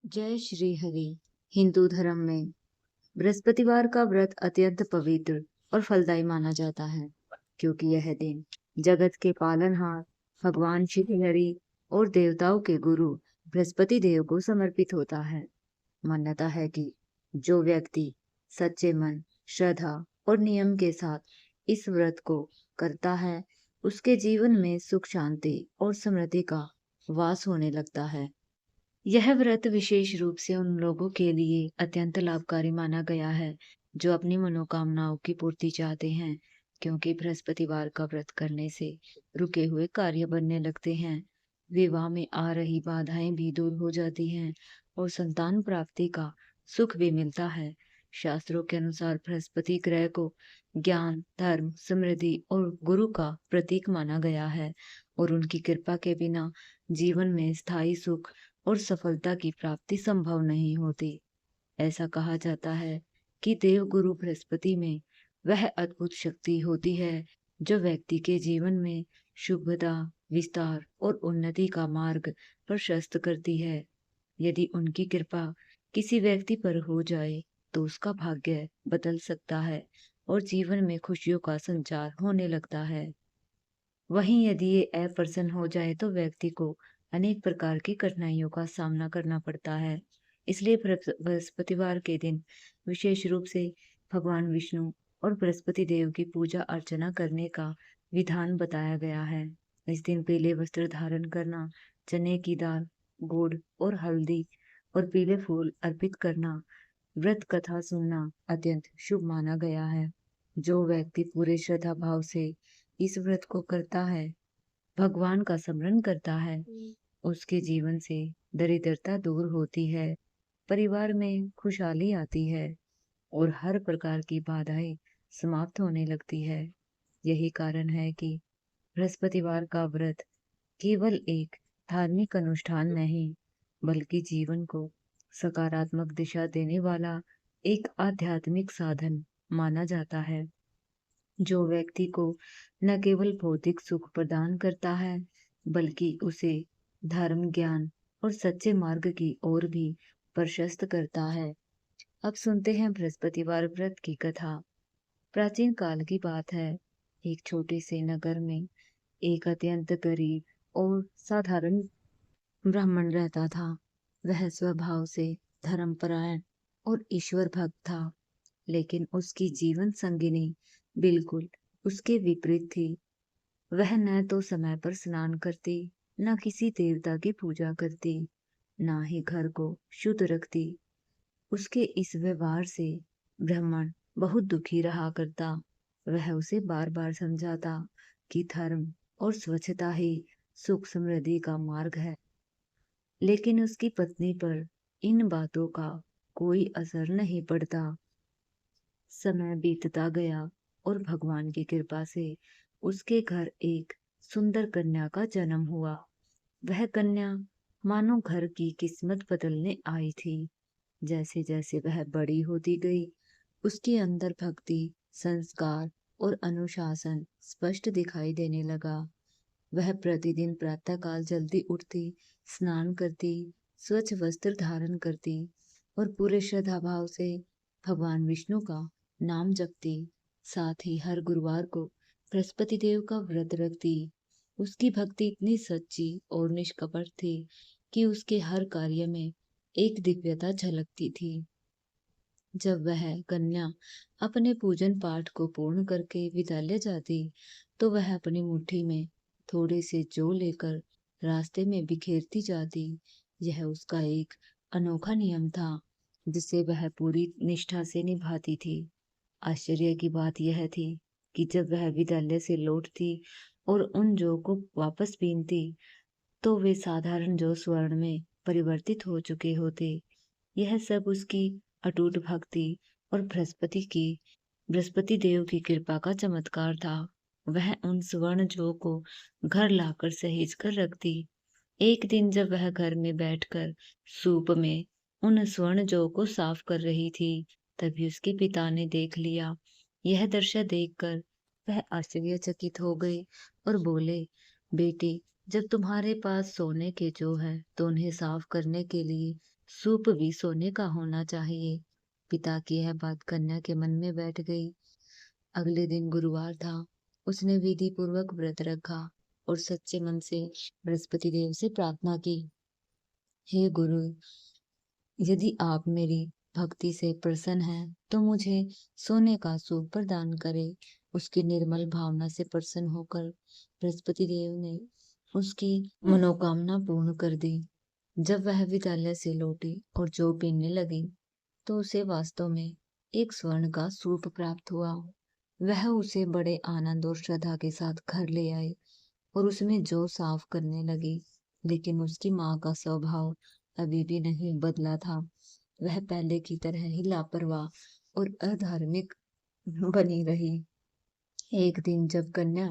जय श्री हरि। हिंदू धर्म में बृहस्पतिवार का व्रत अत्यंत पवित्र और फलदायी माना जाता है, क्योंकि यह दिन जगत के पालनहार भगवान श्री हरि और देवताओं के गुरु बृहस्पति देव को समर्पित होता है। मान्यता है कि जो व्यक्ति सच्चे मन, श्रद्धा और नियम के साथ इस व्रत को करता है, उसके जीवन में सुख, शांति और समृद्धि का वास होने लगता है। यह व्रत विशेष रूप से उन लोगों के लिए अत्यंत लाभकारी माना गया है जो अपनी मनोकामनाओं की पूर्ति चाहते हैं, क्योंकि बृहस्पतिवार का व्रत करने से रुके हुए कार्य बनने लगते हैं, विवाह में आ रही बाधाएं भी दूर हो जाती हैं और संतान प्राप्ति का सुख भी मिलता है। शास्त्रों के अनुसार बृहस्पति ग्रह को ज्ञान, धर्म, समृद्धि और गुरु का प्रतीक माना गया है और उनकी कृपा के बिना जीवन में स्थायी सुख और सफलता की प्राप्ति संभव नहीं होती। ऐसा कहा जाता है कि देव गुरु बृहस्पति में वह अद्भुत शक्ति होती है जो व्यक्ति के जीवन में शुभता, विस्तार और उन्नति का मार्ग प्रशस्त करती है। यदि उनकी कृपा किसी व्यक्ति पर हो जाए तो उसका भाग्य बदल सकता है और जीवन में खुशियों का संचार होने लगता है। वहीं यदि ये अप्रसन्न हो जाए तो व्यक्ति को अनेक प्रकार की कठिनाइयों का सामना करना पड़ता है। इसलिए बृहस्पतिवार के दिन विशेष रूप से भगवान विष्णु और बृहस्पति देव की पूजा अर्चना करने का विधान बताया गया है। इस दिन पीले वस्त्र धारण करना, चने की दाल, गुड़ और हल्दी और पीले फूल अर्पित करना, व्रत कथा सुनना अत्यंत शुभ माना गया है। जो व्यक्ति पूरे श्रद्धा भाव से इस व्रत को करता है, भगवान का स्मरण करता है, उसके जीवन से दरिद्रता दूर होती है, परिवार में खुशहाली आती है और हर प्रकार की बाधाएं समाप्त होने लगती है। यही कारण है कि बृहस्पतिवार का व्रत केवल एक धार्मिक अनुष्ठान नहीं, बल्कि जीवन को सकारात्मक दिशा देने वाला एक आध्यात्मिक साधन माना जाता है, जो व्यक्ति को न केवल भौतिक सुख प्रदान करता है, बल्कि उसे धर्म, ज्ञान और सच्चे मार्ग की ओर भी प्रशस्त करता है। अब सुनते हैं बृहस्पतिवार व्रत की कथा। प्राचीन काल की बात है। एक छोटे से नगर में एक अत्यंत गरीब और साधारण ब्राह्मण रहता था। वह स्वभाव से धर्मपरायण और ईश्वर भक्त था, लेकिन उसकी जीवन संगिनी बिल्कुल उसके विपरीत थी। वह न तो समय पर स्नान करती, न किसी देवता की पूजा करती, न ही घर को शुद्ध रखती। उसके इस व्यवहार से ब्राह्मण बहुत दुखी रहा करता। वह उसे बार बार समझाता कि धर्म और स्वच्छता ही सुख समृद्धि का मार्ग है, लेकिन उसकी पत्नी पर इन बातों का कोई असर नहीं पड़ता। समय बीतता गया और भगवान की कृपा से उसके घर एक सुंदर कन्या का जन्म हुआ। वह कन्या मानो घर की किस्मत बदलने आई थी। जैसे जैसे वह बड़ी होती गई, उसके अंदर भक्ति, संस्कार और अनुशासन स्पष्ट दिखाई देने लगा। वह प्रतिदिन प्रातःकाल जल्दी उठती, स्नान करती, स्वच्छ वस्त्र धारण करती और पूरे श्रद्धा भाव से भगवान विष्णु का नाम जपती। साथ ही हर गुरुवार को बृहस्पति देव का व्रत रखती। उसकी भक्ति इतनी सच्ची और निष्कपट थी कि उसके हर कार्य में एक दिव्यता झलकती थी। जब वह कन्या अपने पूजन पाठ को पूर्ण करके विद्यालय जाती, तो वह अपनी मुट्ठी में थोड़े से जौ लेकर रास्ते में बिखेरती जाती। यह उसका एक अनोखा नियम था, जिसे वह पूरी निष्ठा से निभाती थी। आश्चर्य की बात यह थी कि जब वह विद्यालय से लौटती और उन जौ को वापस बीनती, तो वे साधारण जौ स्वर्ण में परिवर्तित हो चुके होते। यह सब उसकी अटूट भक्ति और बृहस्पति देव की कृपा का चमत्कार था। वह उन स्वर्ण जौ को घर लाकर सहेज कर रखती। एक दिन जब वह घर में बैठकर सूप में उन स्वर्ण जौ को साफ कर रही थी, तभी उसके पिता ने देख लिया। यह दृश्य देखकर वह आश्चर्यचकित हो गए और बोले, बेटी, जब तुम्हारे पास सोने के जो है तो उन्हें साफ करने के लिए सूप भी सोने का होना चाहिए। पिता की यह बात कन्या के मन में बैठ गई। अगले दिन गुरुवार था। उसने विधि पूर्वक व्रत रखा और सच्चे मन से बृहस्पति देव से प्रार्थना की। हे गुरु, यदि आप मेरी भक्ति से प्रसन्न हैं, तो मुझे सोने का सूप प्रदान करें। उसकी निर्मल भावना से प्रसन्न होकर बृहस्पति देव ने उसकी मनोकामना पूर्ण कर दी। जब वह विद्यालय से लौटी और जौ पीने लगी, तो उसे वास्तव में एक स्वर्ण का सूप प्राप्त हुआ। वह उसे बड़े आनंद और श्रद्धा के साथ घर ले आई और उसमें जौ साफ करने लगी। लेकिन उसकी माँ का स्वभाव अभी भी नहीं बदला था। वह पहले की तरह ही लापरवाह और अधार्मिक बनी रही। एक दिन जब कन्या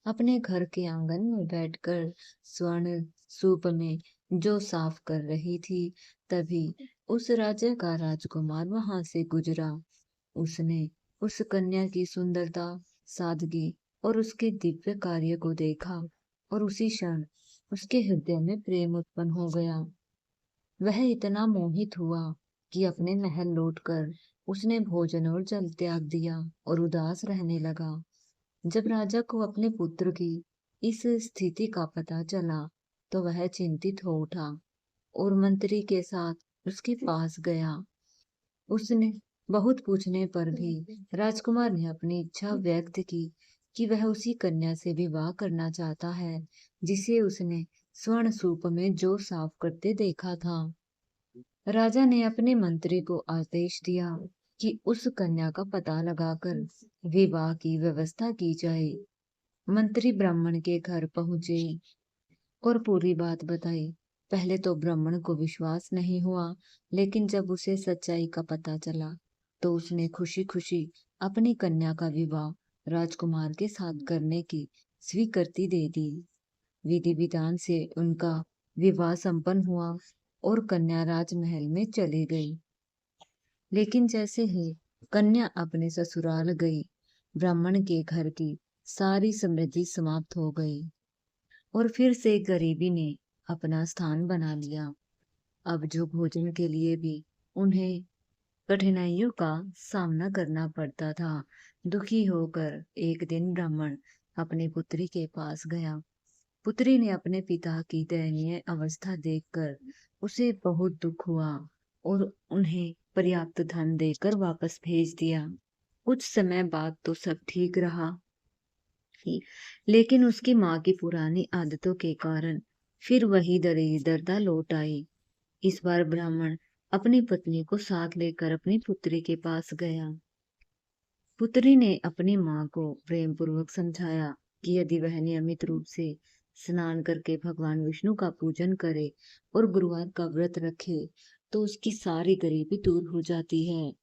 अपने घर के आंगन में बैठकर स्वर्ण सूप में जो साफ कर रही थी, तभी उस राज्य का राजकुमार वहां से गुजरा। उसने उस कन्या की सुंदरता, सादगी और उसके दिव्य कार्य को देखा और उसी क्षण उसके हृदय में प्रेम उत्पन्न हो गया। वह इतना मोहित हुआ कि अपने महल लौटकर उसने भोजन और जल त्याग दिया और उदास रहने लगा। जब राजा को अपने पुत्र की इस स्थिति का पता चला, तो वह चिंतित हो उठा और मंत्री के साथ उसके पास गया। उसने बहुत पूछने पर भी राजकुमार ने अपनी इच्छा व्यक्त की कि वह उसी कन्या से विवाह करना चाहता है जिसे उसने स्वर्ण सूप में जो साफ करते देखा था। राजा ने अपने मंत्री को आदेश दिया कि उस कन्या का पता लगाकर विवाह की व्यवस्था की जाए। मंत्री ब्राह्मण के घर पहुंचे और पूरी बात बताई। पहले तो ब्राह्मण को विश्वास नहीं हुआ, लेकिन जब उसे सच्चाई का पता चला, तो उसने खुशी खुशी अपनी कन्या का विवाह राजकुमार के साथ करने की स्वीकृति दे दी। विधि विधान से उनका विवाह संपन्न हुआ और कन्या राजमहल में चली गई। लेकिन जैसे ही कन्या अपने ससुराल गई, ब्राह्मण के घर की सारी समृद्धि समाप्त हो गई और फिर से गरीबी ने अपना स्थान बना लिया। अब जो भोजन के लिए भी उन्हें कठिनाइयों का सामना करना पड़ता था। दुखी होकर एक दिन ब्राह्मण अपनी पुत्री के पास गया। पुत्री ने अपने पिता की दयनीय अवस्था देखकर उसे बहुत दुख हुआ और उन्हें पर्याप्त धन देकर वापस भेज दिया। कुछ समय बाद तो सब ठीक रहा ही, लेकिन उसकी माँ की पुरानी आदतों के कारण फिर वही दरिद्रता लौट आई। इस बार ब्राह्मण अपनी पत्नी को साथ लेकर अपनी पुत्री के पास गया। पुत्री ने अपनी माँ को प्रेम पूर्वक समझाया कि यदि वह नियमित रूप से स्नान करके भगवान विष्णु का पूजन करे और गुरुवार का व्रत रखे, तो उसकी सारी गरीबी दूर हो जाती है।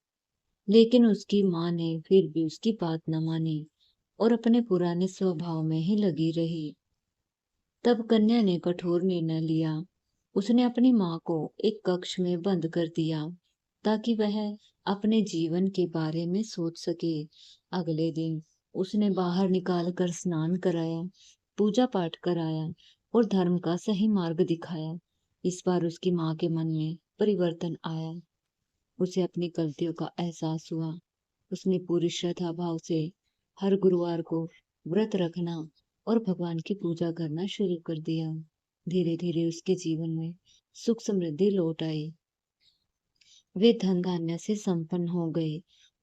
लेकिन उसकी माँ ने फिर भी उसकी बात न मानी और अपने पुराने स्वभाव में ही लगी रही। तब कन्या ने कठोर निर्णय लिया। उसने अपनी माँ को एक कक्ष में बंद कर दिया ताकि वह अपने जीवन के बारे में सोच सके। अगले दिन उसने बाहर निकाल कर स्नान कराया, पूजा पाठ कराया और धर्म का सही मार्ग दिखाया। इस बार उसकी माँ के मन में परिवर्तन आया। उसे अपनी गलतियों का एहसास हुआ। उसने पूरी श्रद्धा भाव से हर गुरुवार को व्रत रखना और भगवान की पूजा करना शुरू कर दिया। धीरे धीरे उसके जीवन में सुख समृद्धि लौट आई। वे धन धान्य से संपन्न हो गए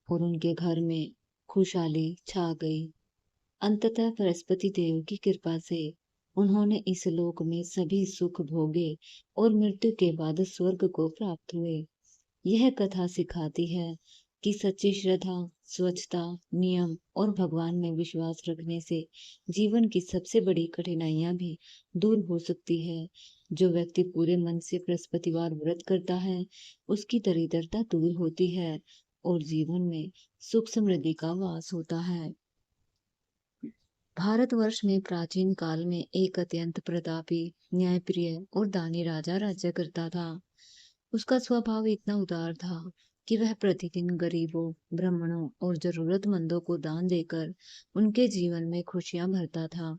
और उनके घर में खुशहाली छा गई। अंततः बृहस्पति देव की कृपा से उन्होंने इस लोक में सभी सुख भोगे और मृत्यु के बाद स्वर्ग को प्राप्त हुए। यह कथा सिखाती है कि सच्ची श्रद्धा, स्वच्छता, नियम और भगवान में विश्वास रखने से जीवन की सबसे बड़ी कठिनाइयां भी दूर हो सकती है। जो व्यक्ति पूरे मन से बृहस्पतिवार व्रत करता है, उसकी दरिद्रता दूर होती है और जीवन में सुख समृद्धि का वास होता है। भारतवर्ष में प्राचीन काल में एक अत्यंत प्रतापी, न्यायप्रिय और दानी राजा राज्य करता था। उसका स्वभाव इतना उदार था कि वह प्रतिदिन गरीबों, ब्राह्मणों और जरूरतमंदों को दान देकर उनके जीवन में खुशियां भरता था।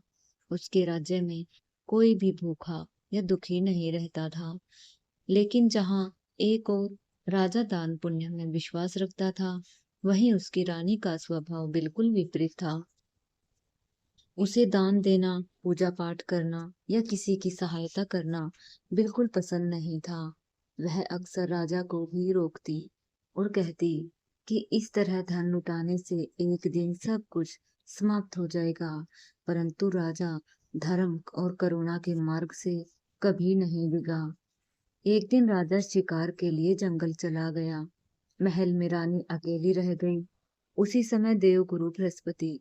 उसके राज्य में कोई भी भूखा या दुखी नहीं रहता था। लेकिन जहाँ एक और राजा दान पुण्य में विश्वास रखता था, वहीं उसकी रानी का स्वभाव बिल्कुल विपरीत था। उसे दान देना, पूजा पाठ करना या किसी की सहायता करना बिल्कुल पसंद नहीं था। वह अक्सर राजा को भी रोकती और कहती कि इस तरह धन लुटाने से एक दिन सब कुछ समाप्त हो जाएगा। परंतु राजा धर्म और करुणा के मार्ग से कभी नहीं डिगा। एक दिन राजा शिकार के लिए जंगल चला गया। महल में रानी अकेली रह गई। उसी समय देवगुरु बृहस्पति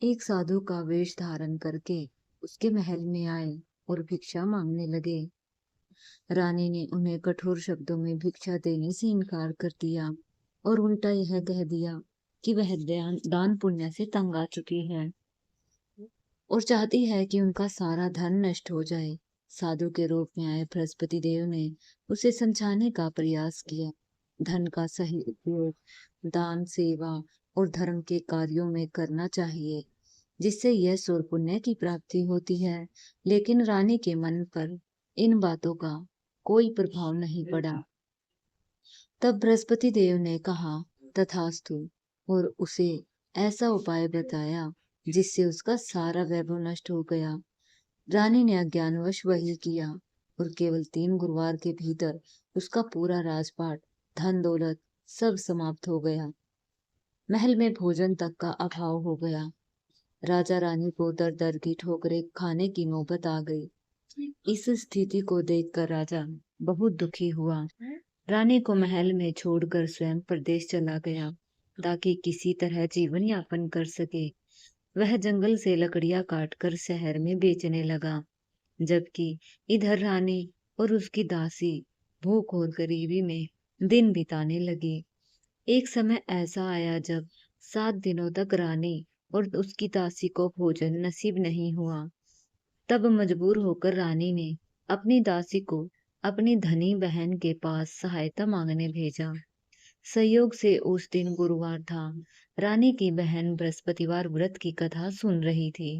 एक साधु का वेश धारण करके उसके महल में आए और भिक्षा मांगने लगे। रानी ने उन्हें कठोर शब्दों में भिक्षा देने से इनकार कर दिया और उल्टा यह कह दिया कि वह दान पुण्य से तंग आ चुकी है और चाहती है कि उनका सारा धन नष्ट हो जाए। साधु के रूप में आए बृहस्पति देव ने उसे समझाने का प्रयास किया। धन का सही उपयोग दान, सेवा और धर्म के कार्यों में करना चाहिए, जिससे यह सुर पुण्य की प्राप्ति होती है। लेकिन रानी के मन पर इन बातों का कोई प्रभाव नहीं पड़ा। तब बृहस्पति देव ने कहा तथास्तु और उसे ऐसा उपाय बताया जिससे उसका सारा वैभव नष्ट हो गया। रानी ने अज्ञानवश वही किया और केवल 3 गुरुवार के भीतर उसका पूरा राजपाट, धन दौलत सब समाप्त हो गया। महल में भोजन तक का अभाव हो गया। राजा रानी को दर दर की ठोकरें खाने की नौबत आ गई। इस स्थिति को देखकर राजा बहुत दुखी हुआ। रानी को महल में छोड़कर स्वयं प्रदेश चला गया ताकि किसी तरह जीवन यापन कर सके। वह जंगल से लकड़ियां काटकर शहर में बेचने लगा, जबकि इधर रानी और उसकी दासी भूख और गरीबी में दिन बिताने लगी। एक समय ऐसा आया जब 7 दिनों तक रानी और उसकी दासी को भोजन नसीब नहीं हुआ। तब मजबूर होकर रानी ने अपनी दासी को अपनी धनी बहन के पास सहायता मांगने भेजा। संयोग से उस दिन गुरुवार था। रानी की बहन बृहस्पतिवार व्रत की कथा सुन रही थी।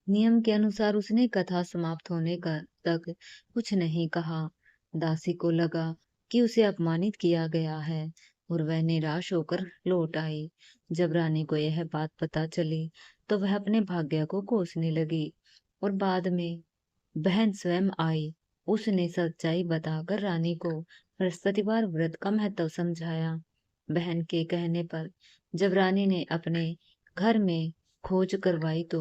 नियम के अनुसार उसने कथा समाप्त होने का तक कुछ नहीं कहा। दासी को लगा कि उसे अपमानित किया गया है और वह निराश होकर लौट आई। जब रानी को यह बात पता चली तो वह अपने भाग्य को कोसने लगी और बाद में बहन स्वयं आई। उसने सच्चाई बताकर रानी को बृहस्पतिवार व्रत का महत्व समझाया। बहन के कहने पर जब रानी ने अपने घर में खोज करवाई तो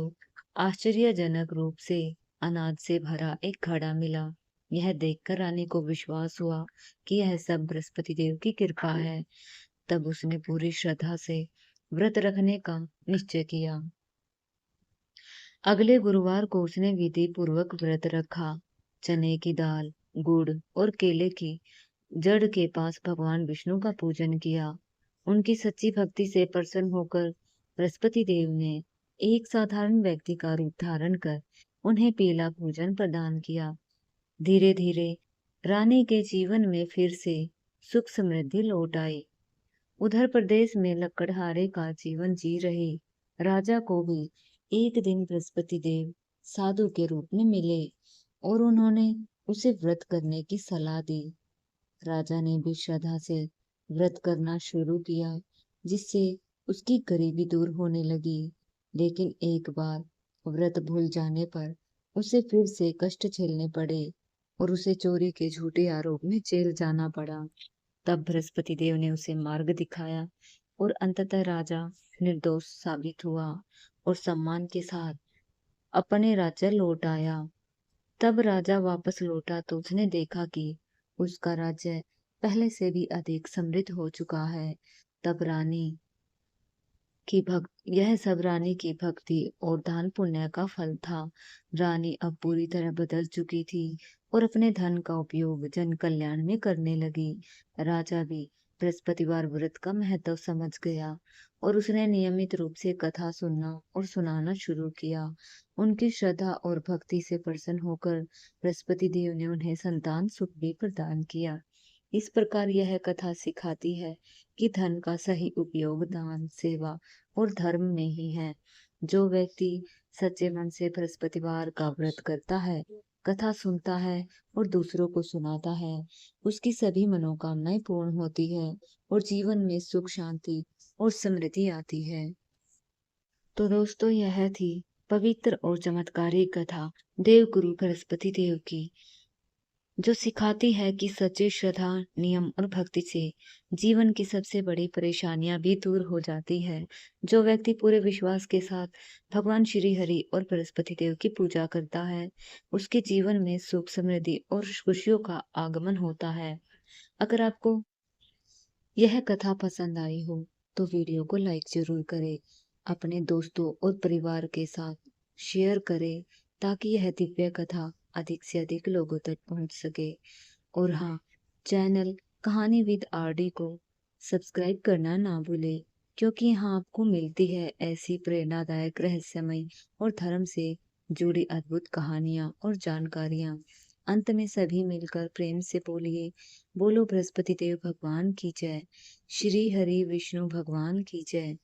आश्चर्यजनक रूप से अनाज से भरा एक घड़ा मिला। यह देखकर रानी को विश्वास हुआ कि यह सब बृहस्पति देव की कृपा है। तब उसने पूरी श्रद्धा से व्रत रखने का निश्चय किया। अगले गुरुवार को उसने विधि पूर्वक व्रत रखा। चने की दाल, गुड़ और केले की जड़ के पास भगवान विष्णु का पूजन किया। उनकी सच्ची भक्ति से प्रसन्न होकर बृहस्पति देव ने एक साधारण व्यक्ति का रूप धारण कर उन्हें पीला भोजन प्रदान किया। धीरे धीरे रानी के जीवन में फिर से सुख समृद्धि लौट आई। उधर प्रदेश में लकड़हारे का जीवन जी रहे राजा को भी एक दिन बृहस्पति देव साधु के रूप में मिले और उन्होंने उसे व्रत करने की सलाह दी। राजा ने भी श्रद्धा से व्रत करना शुरू किया, जिससे उसकी गरीबी दूर होने लगी। लेकिन एक बार व्रत भूल जाने पर उसे फिर से कष्ट झेलने पड़े और उसे चोरी के झूठे आरोप में जेल जाना पड़ा। तब बृहस्पति देव ने उसे मार्ग दिखाया और अंततः राजा निर्दोष साबित हुआ और सम्मान के साथ अपने राज्य लौट आया। तब राजा वापस लौटा तो उसने देखा कि उसका राज्य पहले से भी अधिक समृद्ध हो चुका है। तब रानी यह सब रानी की भक्ति और दान पुण्य का फल था। रानी अब पूरी तरह बदल चुकी थी और अपने धन का उपयोग जन कल्याण में करने लगी। राजा भी बृहस्पतिवार व्रत का महत्व समझ गया और उसने नियमित रूप से कथा सुनना और सुनाना शुरू किया। उनकी श्रद्धा और भक्ति से प्रसन्न होकर बृहस्पति देव ने उन्हें संतान सुख भी प्रदान किया। इस प्रकार यह कथा सिखाती है कि धन का सही उपयोग दान, सेवा और धर्म में ही है। जो व्यक्ति सच्चे मन से बृहस्पतिवार का व्रत करता है, कथा सुनता है और दूसरों को सुनाता है, उसकी सभी मनोकामनाएं पूर्ण होती है और जीवन में सुख शांति और समृद्धि आती है। तो दोस्तों, यह थी पवित्र और चमत्कारी कथा देवगुरु बृहस्पति देव की, जो सिखाती है कि सच्ची श्रद्धा, नियम और भक्ति से जीवन की सबसे बड़ी परेशानियां भी दूर हो जाती है। जो व्यक्ति पूरे विश्वास के साथ भगवान श्री हरि और बृहस्पति देव की पूजा करता है, उसके जीवन में सुख, समृद्धि और खुशियों का आगमन होता है। अगर आपको यह कथा पसंद आई हो तो वीडियो को लाइक जरूर करें, अपने दोस्तों और परिवार के साथ शेयर करें ताकि यह दिव्य कथा अधिक से अधिक लोगों तक पहुंच सके। और हाँ, चैनल कहानी विद आरडी को सब्सक्राइब करना ना भूलें, क्योंकि यहाँ आपको मिलती है ऐसी प्रेरणादायक, रहस्यमय और धर्म से जुड़ी अद्भुत कहानियाँ और जानकारियाँ। अंत में सभी मिलकर प्रेम से बोलिए, बोलो बृहस्पति देव भगवान की जय, श्री हरि विष्णु भगवान की जय।